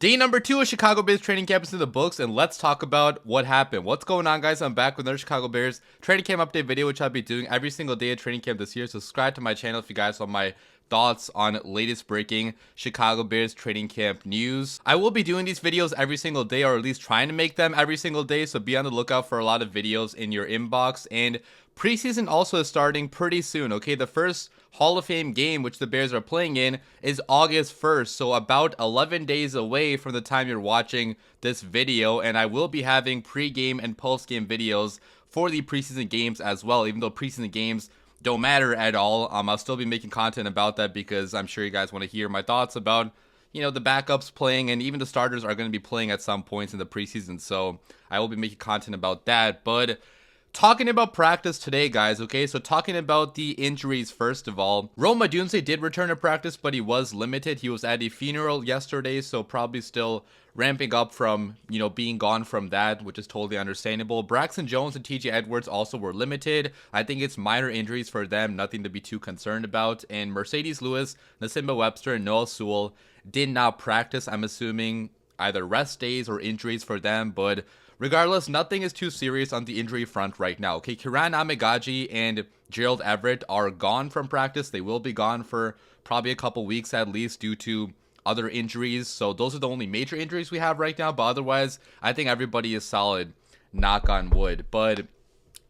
Day number 2 of Chicago Bears training camp is in the books, and let's talk about what happened. What's going on, guys? I'm back with another Chicago Bears training camp update video, which I'll be doing every single day of training camp this year. Subscribe to my channel if you guys want my thoughts on latest breaking Chicago Bears training camp news. I will be doing these videos every single day, or at least trying to make them every single day, so be on the lookout for a lot of videos in your inbox. And preseason also is starting pretty soon, okay? The first Hall of Fame game, which the Bears are playing in, is August 1st, so about 11 days away from the time you're watching this video, and I will be having pre-game and post-game videos for the preseason games as well, even though preseason games don't matter at all. I'll still be making content about that because I'm sure you guys want to hear my thoughts about, the backups playing, and even the starters are going to be playing at some points in the preseason, so I will be making content about that. But talking about practice today, guys, okay? So talking about the injuries first of all. Rome Odunze did return to practice, but he was limited. He was at a funeral yesterday, so probably still ramping up from, being gone from that, which is totally understandable. Braxton Jones and TJ Edwards also were limited. I think it's minor injuries for them, nothing to be too concerned about. And Mercedes Lewis, Nasimba Webster, and Noah Sewell did not practice. I'm assuming either rest days or injuries for them, but regardless, nothing is too serious on the injury front right now. Okay, Kiran Amegaji and Gerald Everett are gone from practice. They will be gone for probably a couple weeks at least due to other injuries. So those are the only major injuries we have right now. But otherwise, I think everybody is solid, knock on wood. But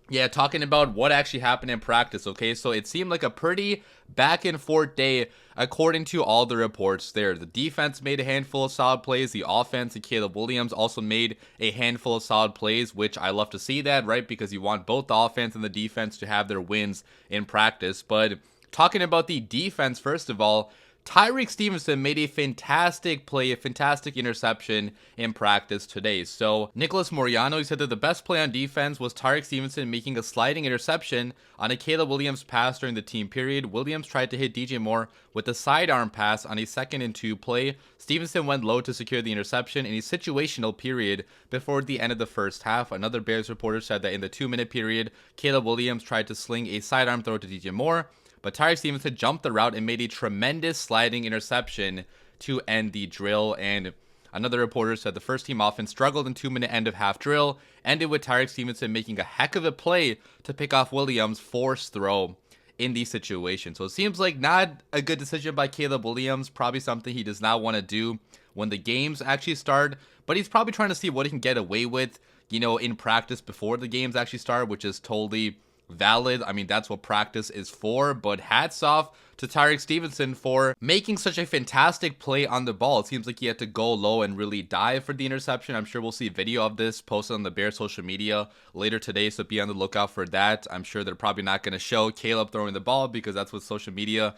yeah, talking about what actually happened in practice, okay? So it seemed like a pretty back and forth day according to all the reports there. The defense made a handful of solid plays. The offense and Caleb Williams also made a handful of solid plays, which I love to see that, right? Because you want both the offense and the defense to have their wins in practice. But talking about the defense, first of all, Tyrique Stevenson made a fantastic play, a fantastic interception in practice today. So Nicholas Moriano, he said that the best play on defense was Tyrique Stevenson making a sliding interception on a Caleb Williams pass during the team period. Williams tried to hit DJ Moore with a sidearm pass on a 2nd and 2 play. Stevenson went low to secure the interception in a situational period before the end of the first half. Another Bears reporter said that in the 2-minute period, Caleb Williams tried to sling a sidearm throw to DJ Moore, but Tyrique Stevenson jumped the route and made a tremendous sliding interception to end the drill. And another reporter said the first team offense struggled in 2-minute end of half drill, ended with Tyrique Stevenson making a heck of a play to pick off Williams' forced throw in the situation. So it seems like not a good decision by Caleb Williams, probably something he does not want to do when the games actually start, but he's probably trying to see what he can get away with, in practice before the games actually start, which is totally valid. I mean, that's what practice is for. But hats off to Tyrique Stevenson for making such a fantastic play on the ball. It seems like he had to go low and really dive for the interception. I'm sure we'll see video of this posted on the Bears social media later today, so be on the lookout for that. I'm sure they're probably not going to show Caleb throwing the ball because that's what social media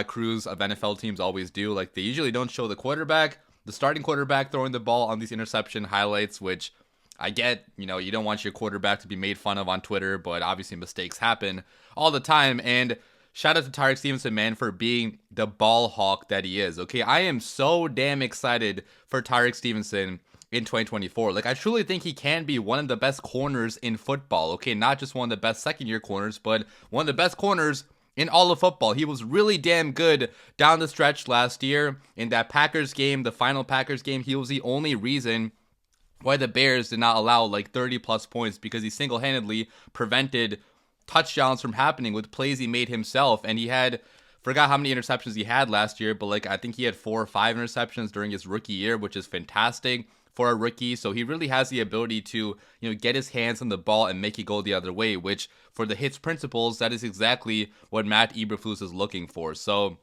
crews of NFL teams always do. Like, they usually don't show the starting quarterback throwing the ball on these interception highlights, which I get, you don't want your quarterback to be made fun of on Twitter, but obviously mistakes happen all the time. And shout out to Tyrique Stevenson, man, for being the ball hawk that he is. Okay, I am so damn excited for Tyrique Stevenson in 2024. Like, I truly think he can be one of the best corners in football. Okay, not just one of the best second-year corners, but one of the best corners in all of football. He was really damn good down the stretch last year in that Packers game, the final Packers game. He was the only reason why the Bears did not allow like 30 plus points, because he single-handedly prevented touchdowns from happening with plays he made himself. And he had, forgot how many interceptions he had last year, but like I think he had 4 or 5 interceptions during his rookie year, which is fantastic for a rookie. So he really has the ability to, get his hands on the ball and make it go the other way, which for the hits principles, that is exactly what Matt Eberflus is looking for. So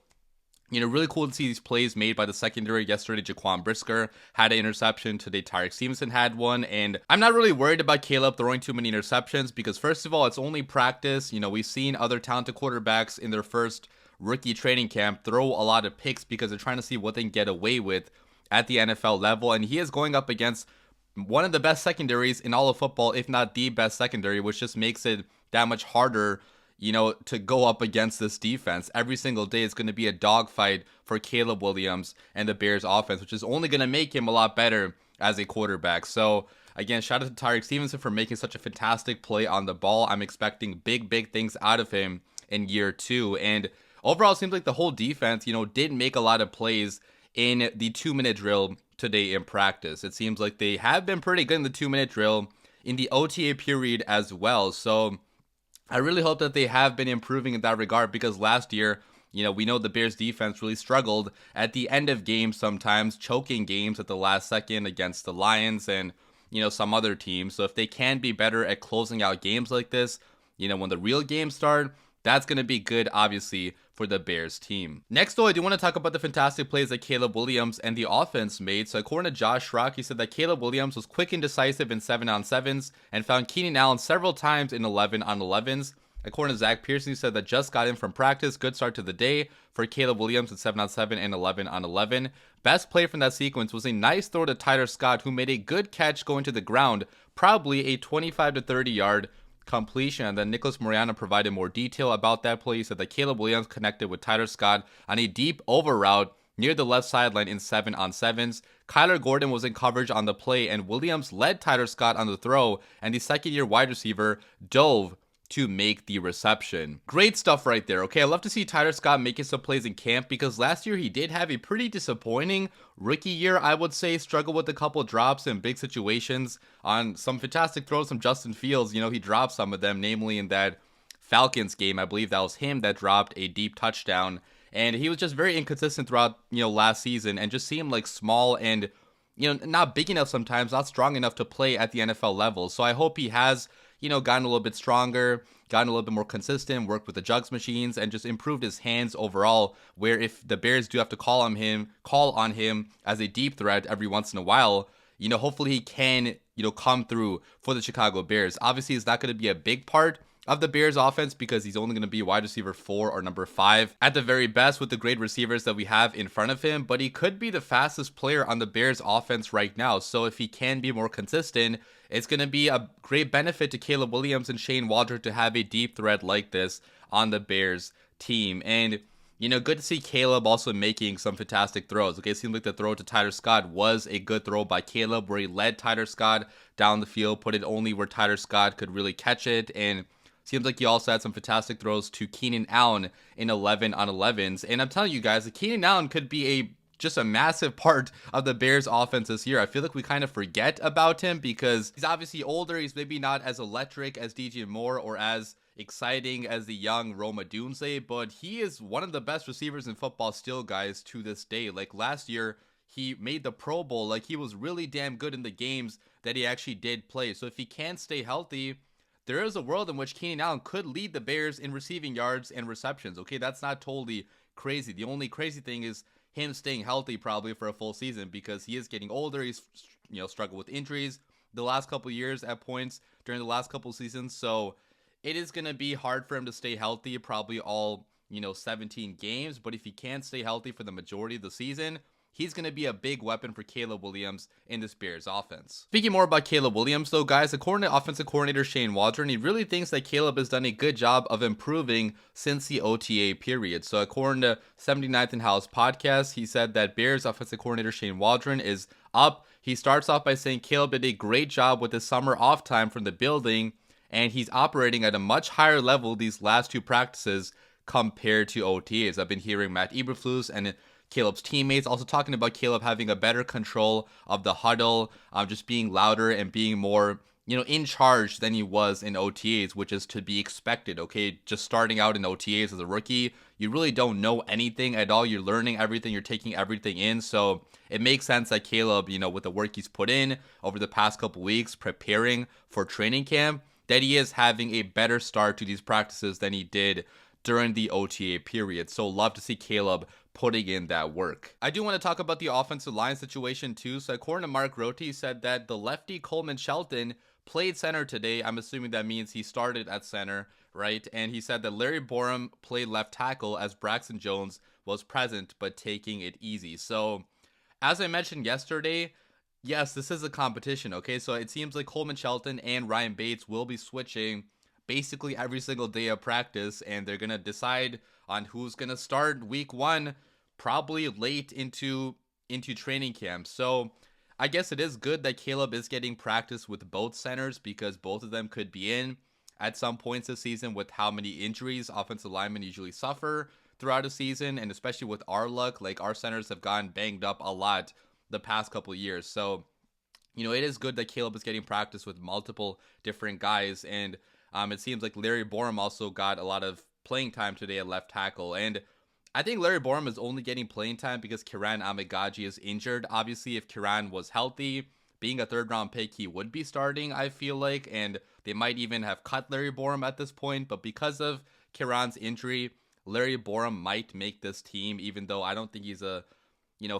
really cool to see these plays made by the secondary. Yesterday, Jaquan Brisker had an interception. Today, Tyrique Stevenson had one. And I'm not really worried about Caleb throwing too many interceptions because, first of all, it's only practice. We've seen other talented quarterbacks in their first rookie training camp throw a lot of picks because they're trying to see what they can get away with at the NFL level. And he is going up against one of the best secondaries in all of football, if not the best secondary, which just makes it that much harder to go up against this defense. Every single day it's going to be a dogfight for Caleb Williams and the Bears offense, which is only going to make him a lot better as a quarterback. So again, shout out to Tyrique Stevenson for making such a fantastic play on the ball. I'm expecting big things out of him in year 2. And overall, it seems like the whole defense, did make a lot of plays in the 2-minute drill today in practice. It seems like they have been pretty good in the 2-minute drill, in the OTA period as well. So I really hope that they have been improving in that regard, because last year, we know the Bears defense really struggled at the end of games sometimes, choking games at the last second against the Lions and, some other teams. So if they can be better at closing out games like this, when the real games start, that's going to be good, obviously, for the Bears team. Next, though, I do want to talk about the fantastic plays that Caleb Williams and the offense made. So according to Josh Schrock, he said that Caleb Williams was quick and decisive in 7-on-7s and found Keenan Allen several times in 11-on-11s. According to Zach Pearson, he said that just got in from practice. Good start to the day for Caleb Williams at 7-on-7 and 11-on-11. Best play from that sequence was a nice throw to Tyler Scott, who made a good catch going to the ground, probably a 25 to 30 yard completion. And then Nicholas Mariano provided more detail about that play. He said that Caleb Williams connected with Tyler Scott on a deep over route near the left sideline in 7-on-7s. Kyler Gordon was in coverage on the play, and Williams led Tyler Scott on the throw, and the second-year wide receiver dove to make the reception. Great stuff right there. Okay, I love to see Tyler Scott making some plays in camp, because last year he did have a pretty disappointing rookie year, I would say. Struggled with a couple drops in big situations on some fantastic throws from Justin Fields. He dropped some of them, namely in that Falcons game. I believe that was him that dropped a deep touchdown, and he was just very inconsistent throughout, last season, and just seemed like small and, not big enough sometimes, not strong enough to play at the NFL level. So I hope he has gotten a little bit stronger, gotten a little bit more consistent, worked with the jugs machines, and just improved his hands overall, where if the Bears do have to call on him as a deep threat every once in a while, hopefully he can, come through for the Chicago Bears. Obviously, it's not going to be a big part of the Bears offense, because he's only going to be wide receiver 4 or number 5 at the very best with the great receivers that we have in front of him, but he could be the fastest player on the Bears offense right now. So if he can be more consistent, it's going to be a great benefit to Caleb Williams and Shane Waldron to have a deep threat like this on the Bears team. And good to see Caleb also making some fantastic throws. Okay, it seemed like the throw to Tyler Scott was a good throw by Caleb, where he led Tyler Scott down the field, put it only where Tyler Scott could really catch it, and seems like he also had some fantastic throws to Keenan Allen in 11-on-11s. And I'm telling you guys, that Keenan Allen could be just a massive part of the Bears offense this year. I feel like we kind of forget about him, because he's obviously older. He's maybe not as electric as DJ Moore or as exciting as the young Rome Odunze, but he is one of the best receivers in football still, guys, to this day. Like last year, he made the Pro Bowl. Like, he was really damn good in the games that he actually did play. So if he can stay healthy, there is a world in which Keenan Allen could lead the Bears in receiving yards and receptions. Okay, that's not totally crazy. The only crazy thing is him staying healthy probably for a full season, because he is getting older. He's struggled with injuries the last couple years at points during the last couple seasons. So it is going to be hard for him to stay healthy probably all 17 games. But if he can stay healthy for the majority of the season, he's going to be a big weapon for Caleb Williams in this Bears offense. Speaking more about Caleb Williams, though, guys, according to offensive coordinator Shane Waldron, he really thinks that Caleb has done a good job of improving since the OTA period. So according to 79th and House podcast, he said that Bears offensive coordinator Shane Waldron is up. He starts off by saying Caleb did a great job with his summer off time from the building, and he's operating at a much higher level these last 2 practices compared to OTAs. I've been hearing Matt Eberflus and Caleb's teammates also talking about Caleb having a better control of the huddle, just being louder and being more, in charge than he was in OTAs, which is to be expected. Okay, just starting out in OTAs as a rookie, you really don't know anything at all. You're learning everything, you're taking everything in. So it makes sense that Caleb, with the work he's put in over the past couple weeks preparing for training camp, that he is having a better start to these practices than he did during the OTA period. So love to see Caleb putting in that work. I do want to talk about the offensive line situation too. So according to Mark Rote, he said that the lefty Coleman Shelton played center today. I'm assuming that means he started at center, right? And he said that Larry Borum played left tackle as Braxton Jones was present but taking it easy. So as I mentioned yesterday, yes, this is a competition, okay? So it seems like Coleman Shelton and Ryan Bates will be switching basically every single day of practice, and they're going to decide on who's going to start week 1 probably late into training camp. So I guess it is good that Caleb is getting practice with both centers, because both of them could be in at some points this season with how many injuries offensive linemen usually suffer throughout a season. And especially with our luck, like our centers have gotten banged up a lot the past couple years. So, it is good that Caleb is getting practice with multiple different guys. And it seems like Larry Borum also got a lot of playing time today at left tackle. And I think Larry Borum is only getting playing time because Kiran Amagaji is injured. Obviously, if Kiran was healthy, being a third round pick, he would be starting, I feel like. And they might even have cut Larry Borum at this point. But because of Kiran's injury, Larry Borum might make this team, even though I don't think he's a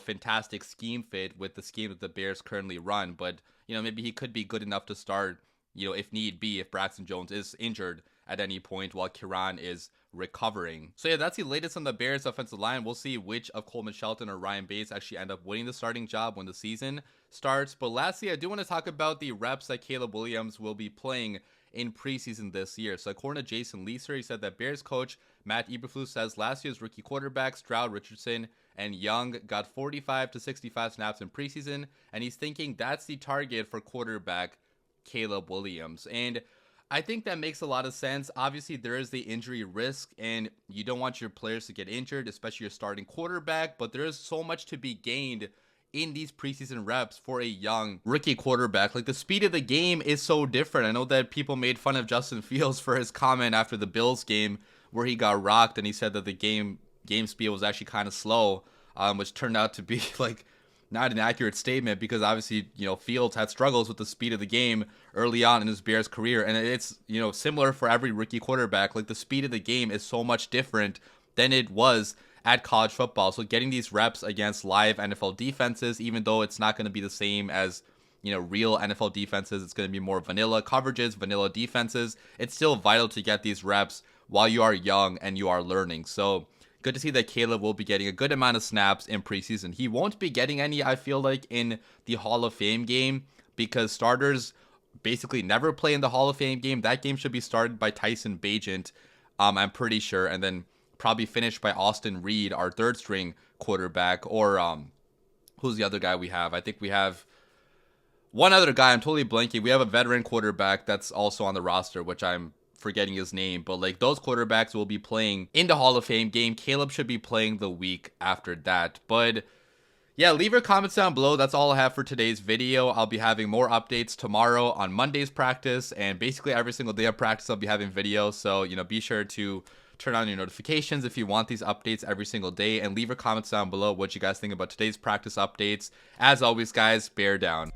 fantastic scheme fit with the scheme that the Bears currently run. But, maybe he could be good enough to start, if need be, if Braxton Jones is injured at any point while Kiran is recovering. So yeah, that's the latest on the Bears offensive line. We'll see which of Coleman Shelton or Ryan Bates actually end up winning the starting job when the season starts. But lastly, I do want to talk about the reps that Caleb Williams will be playing in preseason this year. So according to Jason Leeser, he said that Bears coach Matt Eberflus says last year's rookie quarterbacks Stroud, Richardson, and Young got 45 to 65 snaps in preseason, and he's thinking that's the target for quarterback Caleb Williams. And I think that makes a lot of sense. Obviously, there is the injury risk, and you don't want your players to get injured, especially your starting quarterback, but there is so much to be gained in these preseason reps for a young rookie quarterback. Like, the speed of the game is so different. I know that people made fun of Justin Fields for his comment after the Bills game where he got rocked, and he said that the game speed was actually kind of slow, which turned out to be like not an accurate statement, because obviously, Fields had struggles with the speed of the game early on in his Bears career. And it's, similar for every rookie quarterback. Like, the speed of the game is so much different than it was at college football. So getting these reps against live NFL defenses, even though it's not going to be the same as, real NFL defenses, it's going to be more vanilla coverages, vanilla defenses. It's still vital to get these reps while you are young and you are learning. So good to see that Caleb will be getting a good amount of snaps in preseason. He won't be getting any, I feel like, in the Hall of Fame game, because starters basically never play in the Hall of Fame game. That game should be started by Tyson Bagent, I'm pretty sure, and then probably finished by Austin Reed, our third string quarterback, or who's the other guy we have? I think we have one other guy. I'm totally blanking. We have a veteran quarterback that's also on the roster, which I'm forgetting his name, but like, those quarterbacks will be playing in the Hall of Fame game. Caleb should be playing the week after that. But yeah, leave your comments down below. That's all I have for today's video. I'll be having more updates tomorrow on Monday's practice, and basically every single day of practice I'll be having videos. So, be sure to turn on your notifications if you want these updates every single day, and leave your comments down below what you guys think about today's practice updates. As always, guys, bear down.